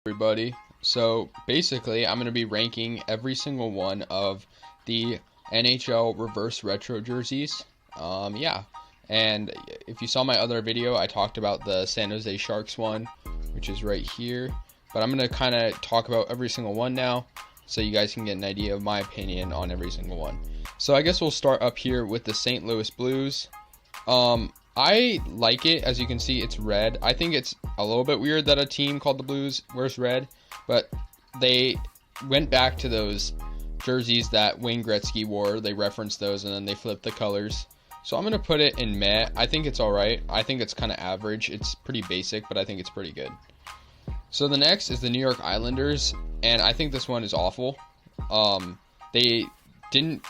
Everybody. So basically, I'm going to be ranking every single one of the NHL reverse retro jerseys. Yeah. And if you saw my other video, I talked about the San Jose Sharks one, which is right here. But I'm going to kind of talk about every single one now, so you guys can get an idea of my opinion on every single one. So I guess we'll start up here with the St. Louis Blues. I like it. As you can see, it's red. I think it's a little bit weird that a team called the Blues wears red, but they went back to those jerseys that Wayne Gretzky wore. They referenced those, and then they flipped the colors. So I'm going to put it in meh. I think it's alright. I think it's kind of average. It's pretty basic, but I think it's pretty good. So the next is the New York Islanders, and I think this one is awful. They didn't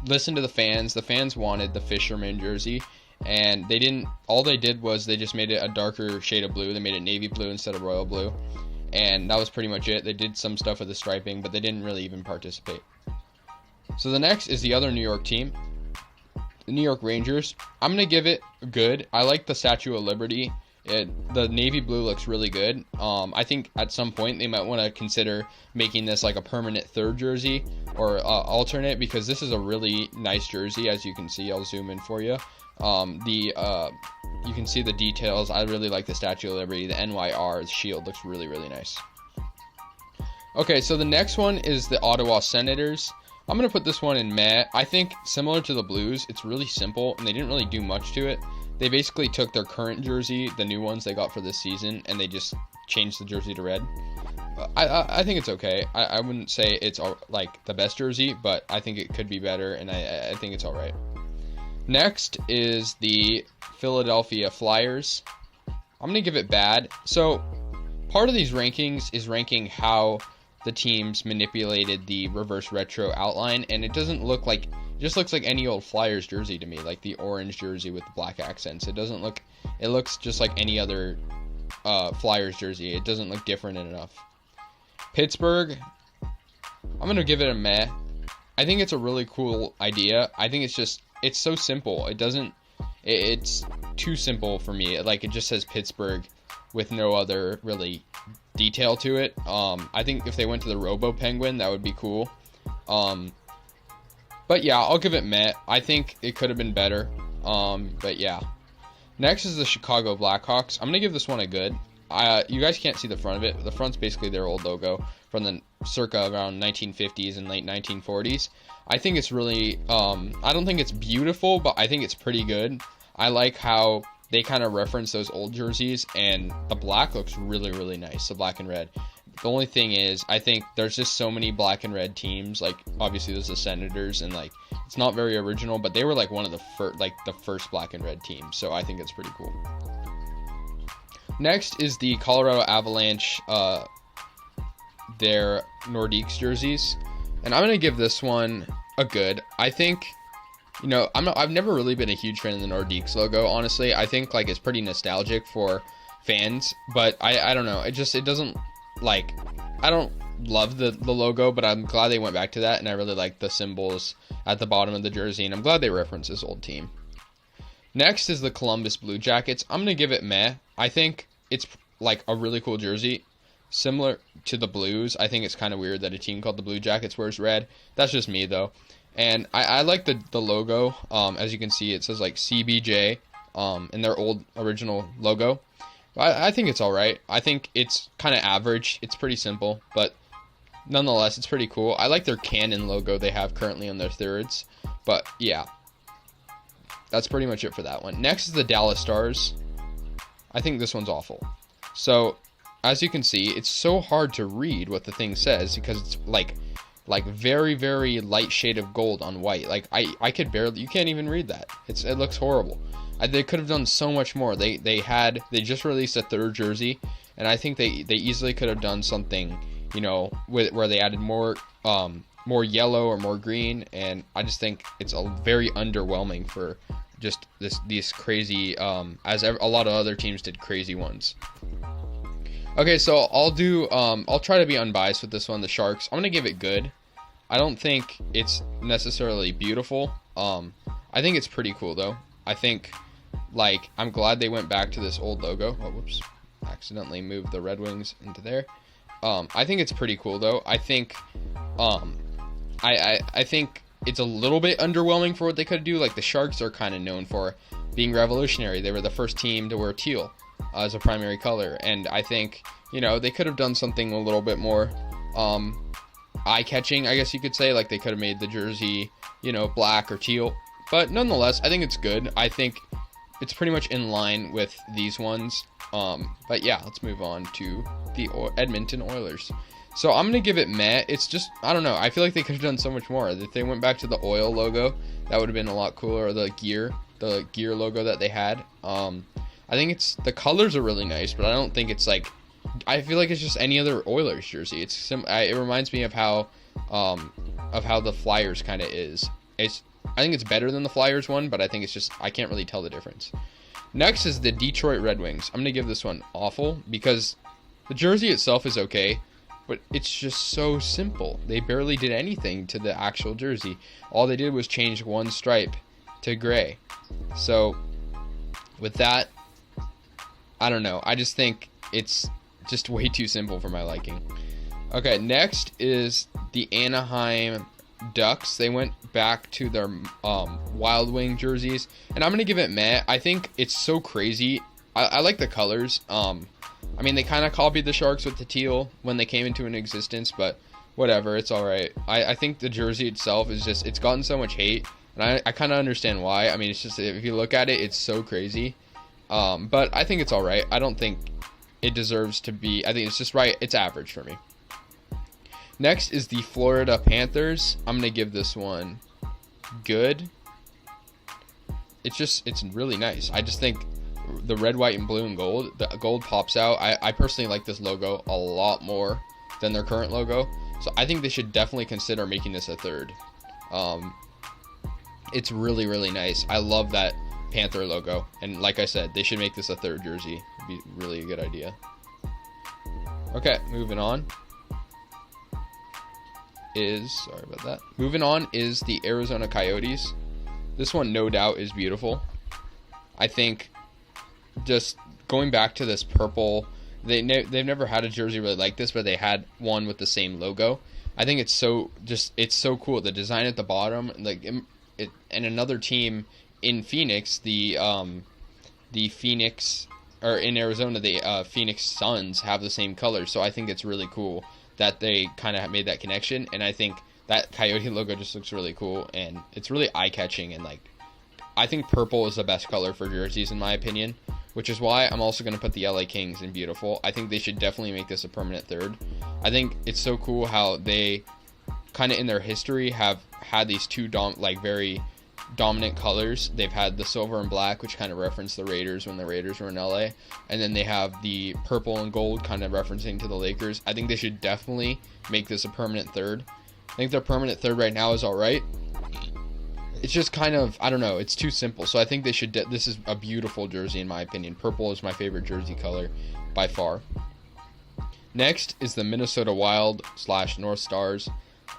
listen to the fans. The fans wanted the Fisherman jersey, and they didn't. All they did was they just made it a darker shade of blue. They made it navy blue instead of royal blue, and that was pretty much it. They did some stuff with the striping, but they didn't really even participate. So the next is the other New York team, the New York Rangers. I'm going to give it good. I like the Statue of Liberty. The navy blue looks really good. I think at some point they might want to consider making this like a permanent third jersey or alternate, because this is a really nice jersey. As you can see, I'll zoom in for you. You can see the details. I really like the Statue of Liberty. The NYR, the shield, looks really, really nice. Okay, so the next one is the Ottawa Senators. I'm going to put this one in meh. I think similar to the Blues, it's really simple, and they didn't really do much to it. They basically took their current jersey, the new ones they got for this season, and they just changed the jersey to red. I think it's okay. I wouldn't say it's like the best jersey, but I think it could be better, and I think it's alright. Next is the Philadelphia Flyers. I'm going to give it bad. So part of these rankings is ranking how the teams manipulated the reverse retro outline, and it doesn't look like, it just looks like any old Flyers jersey to me, like the orange jersey with the black accents. It looks just like any other Flyers jersey. It doesn't look different enough. Pittsburgh, I'm going to give it a meh. I think it's a really cool idea. I think it's so simple. It's too simple for me. Like, it just says Pittsburgh with no other really detail to it. I think if they went to the Robo Penguin, that would be cool. But yeah, I'll give it meh. I think it could have been better. But yeah. Next is the Chicago Blackhawks. I'm going to give this one a good. You guys can't see the front of it. The front's basically their old logo from the circa around 1950s and late 1940s. I think it's really, I don't think it's beautiful, but I think it's pretty good. I like how they kind of reference those old jerseys, and the black looks really, really nice, the black and red. The only thing is, I think there's just so many black and red teams. Like, obviously there's the Senators, and like, it's not very original, but they were like one of the first black and red teams, so I think it's pretty cool. Next is the Colorado Avalanche, their Nordiques jerseys, and I'm gonna give this one a good. I think, I've never really been a huge fan of the Nordiques logo, honestly. I think like it's pretty nostalgic for fans, but I don't know. It doesn't, like, I don't love the logo, but I'm glad they went back to that, and I really like the symbols at the bottom of the jersey, and I'm glad they referenced this old team. Next is the Columbus Blue Jackets. I'm gonna give it meh. I think it's like a really cool jersey, similar to the Blues. I think it's kind of weird that a team called the Blue Jackets wears red. That's just me though. And I like the logo. As you can see, it says like CBJ in their old original logo. I think it's alright. I think it's kind of average. It's pretty simple, but nonetheless, it's pretty cool. I like their cannon logo they have currently on their thirds. But yeah, that's pretty much it for that one. Next is the Dallas Stars. I think this one's awful. So, as you can see, it's so hard to read what the thing says, because it's like very, very light shade of gold on white. Like, I could barely, you can't even read that. It looks horrible. They could have done so much more. They just released a third jersey, and I think they easily could have done something, where they added more yellow or more green, and I just think it's very underwhelming for just these crazy, a lot of other teams did crazy ones. Okay, so I'll try to be unbiased with this one, the Sharks. I'm gonna give it good. I don't think it's necessarily beautiful. I think it's pretty cool though. I think, like, I'm glad they went back to this old logo. Oh, whoops. Accidentally moved the Red Wings into there. I think it's pretty cool though. I think I think it's a little bit underwhelming for what they could do. Like the Sharks are kind of known for being revolutionary. They were the first team to wear teal as a primary color, and I think, you know, they could have done something a little bit more eye-catching, I guess you could say. Like they could have made the jersey, you know, black or teal, but nonetheless, I think it's good. I think it's pretty much in line with these ones. But yeah, let's move on to the Edmonton Oilers. So I'm gonna give it meh. It's just, I don't know, I feel like they could have done so much more. If they went back to the oil logo, that would have been a lot cooler. Or the gear logo that they had. I think the colors are really nice, but I don't think it's like, I feel like it's just any other Oilers jersey. It reminds me of how the Flyers kind of is. I think it's better than the Flyers one, but I think it's just, I can't really tell the difference. Next is the Detroit Red Wings. I'm gonna give this one awful because the jersey itself is okay, but it's just so simple. They barely did anything to the actual jersey. All they did was change one stripe to gray. So with that, I don't know. I just think it's just way too simple for my liking. Okay, next is the Anaheim Ducks. They went back to their Wild Wing jerseys, and I'm gonna give it meh. I think it's so crazy. I like the colors. I mean, they kind of copied the Sharks with the teal when they came into existence, but whatever, it's all right. I think the jersey itself is just, it's gotten so much hate, and I kind of understand why. I mean, it's just, if you look at it, it's so crazy. But I think it's all right. I don't think it deserves to be, I think it's just right. It's average for me. Next is the Florida Panthers. I'm going to give this one good. It's really nice. I just think the red, white, and blue and gold, the gold pops out. I personally like this logo a lot more than their current logo. So I think they should definitely consider making this a third. It's really, really nice. I love that Panther logo. And like I said, they should make this a third jersey. It'd be really a good idea. Okay, moving on. Moving on is the Arizona Coyotes. This one, no doubt, is beautiful. I think just going back to this purple, they've never had a jersey really like this, but they had one with the same logo. I think it's so cool. The design at the bottom, like it, and another team in Phoenix, the Phoenix, or in Arizona, the Phoenix Suns have the same color. So I think it's really cool that they kind of made that connection, and I think that Coyote logo just looks really cool, and it's really eye-catching, and like, I think purple is the best color for jerseys in my opinion, which is why I'm also going to put the LA Kings in beautiful. I think they should definitely make this a permanent third. I think it's so cool how they kind of in their history have had these two very dominant colors. They've had the silver and black, which kind of reference the Raiders when the Raiders were in LA, and then they have the purple and gold kind of referencing to the Lakers. I think they should definitely make this a permanent third. I think their permanent third right now is all right. It's just kind of, I don't know, it's too simple. So I think they should, this is a beautiful jersey in my opinion. Purple is my favorite jersey color by far. Next is the Minnesota Wild / North Stars.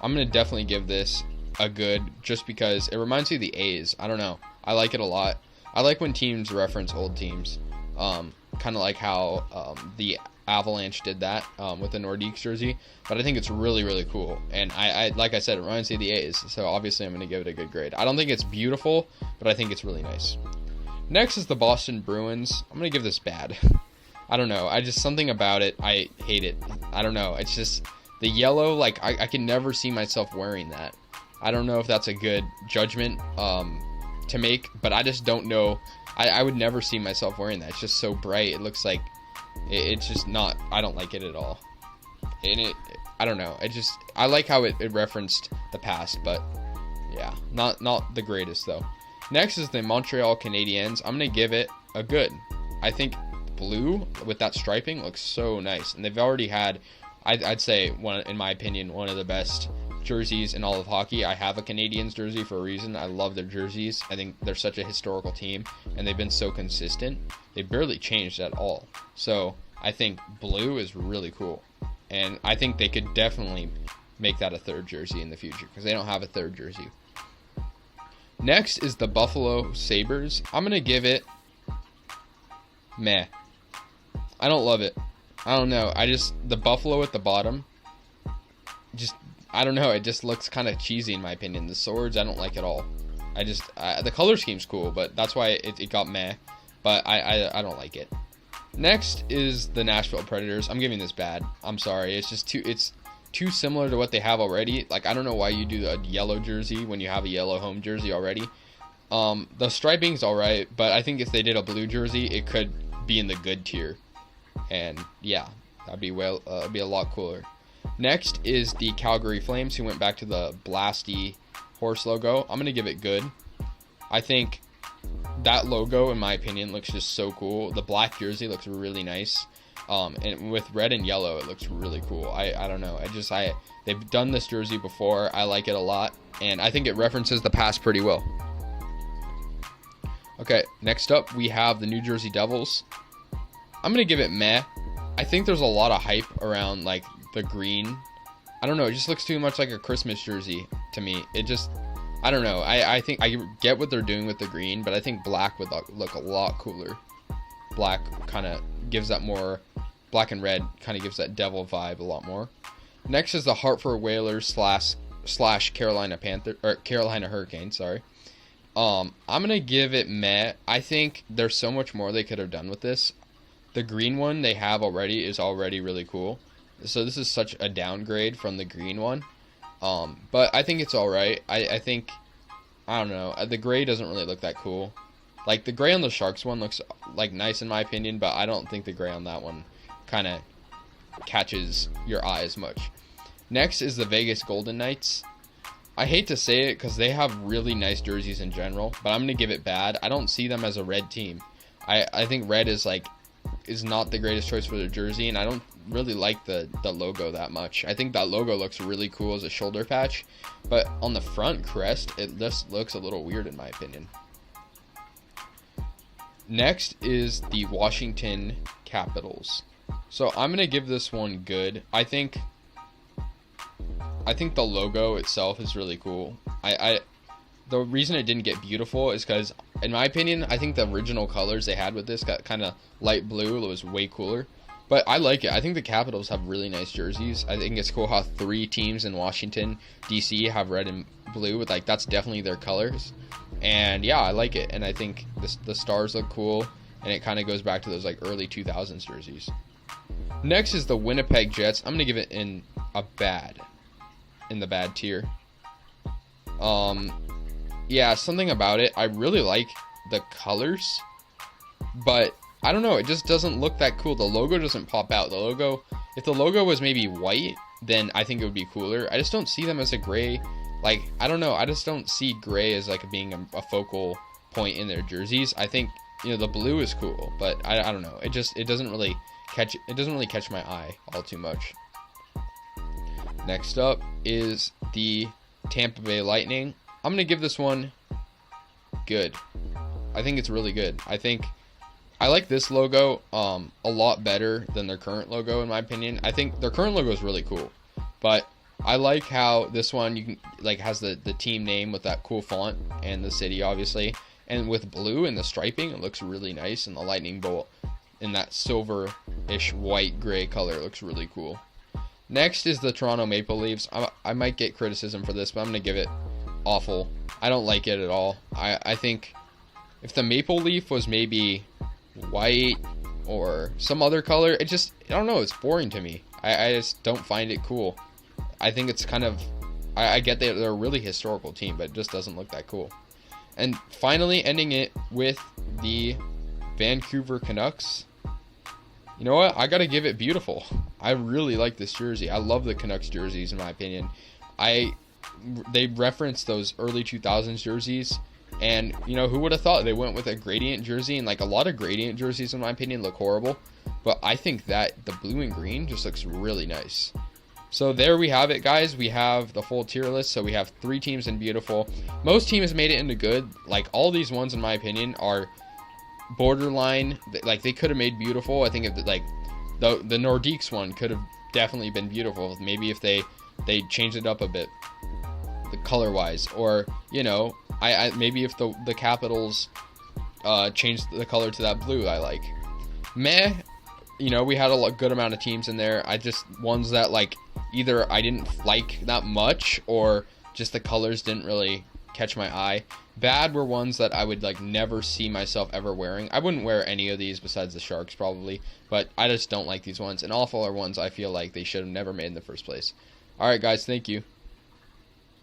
I'm going to definitely give this a good, just because it reminds me of the A's. I don't know. I like it a lot. I like when teams reference old teams. Kind of like how the Avalanche did that with the Nordiques jersey. But I think it's really, really cool. And I like I said, it reminds me of the A's. So obviously I'm going to give it a good grade. I don't think it's beautiful, but I think it's really nice. Next is the Boston Bruins. I'm going to give this bad. I don't know. Something about it, I hate it. I don't know. It's just the yellow, like I can never see myself wearing that. I don't know if that's a good judgment to make, but I just don't know. I would never see myself wearing that. It's just so bright. It looks like it's just not, I don't like it at all. And I don't know. I like how it referenced the past, but yeah, not the greatest though. Next is the Montreal Canadiens. I'm going to give it a good. I think blue with that striping looks so nice. And they've already had, I'd say, in my opinion, one of the best jerseys in all of hockey. I have a Canadiens jersey for a reason. I love their jerseys. I think they're such a historical team, and they've been so consistent. They barely changed at all. So I think blue is really cool, and I think they could definitely make that a third jersey in the future because they don't have a third jersey. Next is the Buffalo Sabres. I'm gonna give it meh. I don't love it. I don't know. The buffalo at the bottom, just, I don't know. It just looks kind of cheesy in my opinion. The swords, I don't like at all. The color scheme's cool, but that's why it got meh. But I don't like it. Next is the Nashville Predators. I'm giving this bad. I'm sorry. It's too similar to what they have already. Like, I don't know why you do a yellow jersey when you have a yellow home jersey already. The striping's alright, but I think if they did a blue jersey, it could be in the good tier. And yeah, that'd be a lot cooler. Next is the Calgary Flames, who went back to the blasty horse logo. I'm gonna give it good. I think that logo, in my opinion, looks just so cool. The black jersey looks really nice. And with red and yellow, it looks really cool. I don't know. They've done this jersey before. I like it a lot, and I think it references the past pretty well. Okay, next up we have the New Jersey Devils. I'm gonna give it meh. I think there's a lot of hype around like the green. I don't know. It just looks too much like a Christmas jersey to me. I don't know. I think I get what they're doing with the green, but I think black would look a lot cooler. Black kind of gives that more, black and red kind of gives that devil vibe a lot more. Next is the Hartford Whalers slash Carolina Hurricanes. Sorry. I'm gonna give it meh. I think there's so much more they could have done with this. The green one they have already is already really cool. So this is such a downgrade from the green one. But I think it's alright. I think, I don't know, the gray doesn't really look that cool. Like, the gray on the Sharks one looks, like, nice in my opinion, but I don't think the gray on that one kind of catches your eye as much. Next is the Vegas Golden Knights. I hate to say it because they have really nice jerseys in general, but I'm going to give it bad. I don't see them as a red team. I think red is not the greatest choice for their jersey, and I don't really like the logo that much. I think that logo looks really cool as a shoulder patch, but on the front crest, it just looks a little weird in my opinion. Next is the Washington Capitals. So I'm going to give this one good. I think the logo itself is really cool. The reason it didn't get beautiful is because, in my opinion, I think the original colors they had with this got kind of light blue. It was way cooler. But I like it. I think the Capitals have really nice jerseys. I think it's cool how 3 teams in Washington, D.C. have red and blue. That's definitely their colors. And yeah, I like it. And I think the stars look cool. And it kind of goes back to those early 2000s jerseys. Next is the Winnipeg Jets. I'm going to give it in the bad tier. Yeah, something about it. I really like the colors, but I don't know. It just doesn't look that cool. The logo doesn't pop out. If the logo was maybe white, then I think it would be cooler. I just don't see them as a gray. I don't know. I just don't see gray as being a focal point in their jerseys. I think, the blue is cool, but I don't know. It doesn't really catch my eye all too much. Next up is the Tampa Bay Lightning. I'm going to give this one good. I think it's really good. I like this logo a lot better than their current logo, in my opinion. I think their current logo is really cool, but I like how this one has the team name with that cool font and the city, obviously, and with blue and the striping, it looks really nice, and the lightning bolt in that silver-ish white gray color looks really cool. Next is the Toronto Maple Leafs. I might get criticism for this, but I'm going to give it awful. I don't like it at all. I think if the maple leaf was maybe white or some other color, I don't know, it's boring to me. I just don't find it cool. I think it's kind of, I get that they're a really historical team, but it just doesn't look that cool. And finally, ending it with the Vancouver Canucks. You know what? I gotta give it beautiful. I really like this jersey. I love the Canucks jerseys, in my opinion. They referenced those early 2000s jerseys, and who would have thought they went with a gradient jersey? And a lot of gradient jerseys, in my opinion, look horrible, but I think that the blue and green just looks really nice. So there we have it, guys. We have the full tier list. So we have 3 teams in beautiful. Most teams made it into good. All these ones, in my opinion, are borderline. They could have made beautiful. I think the Nordiques one could have definitely been beautiful. Maybe if they changed it up a bit, the color wise, or I maybe if the Capitals changed the color to that blue I like. Meh. you know, we had a good amount of teams in there. I just, ones that, like, either I didn't like that much, or just the colors didn't really catch my eye. Bad were ones that I would, like, never see myself ever wearing. I wouldn't wear any of these besides the Sharks, probably, but I just don't like these ones. And awful are ones I feel like they should have never made in the first place. Alright, guys, thank you.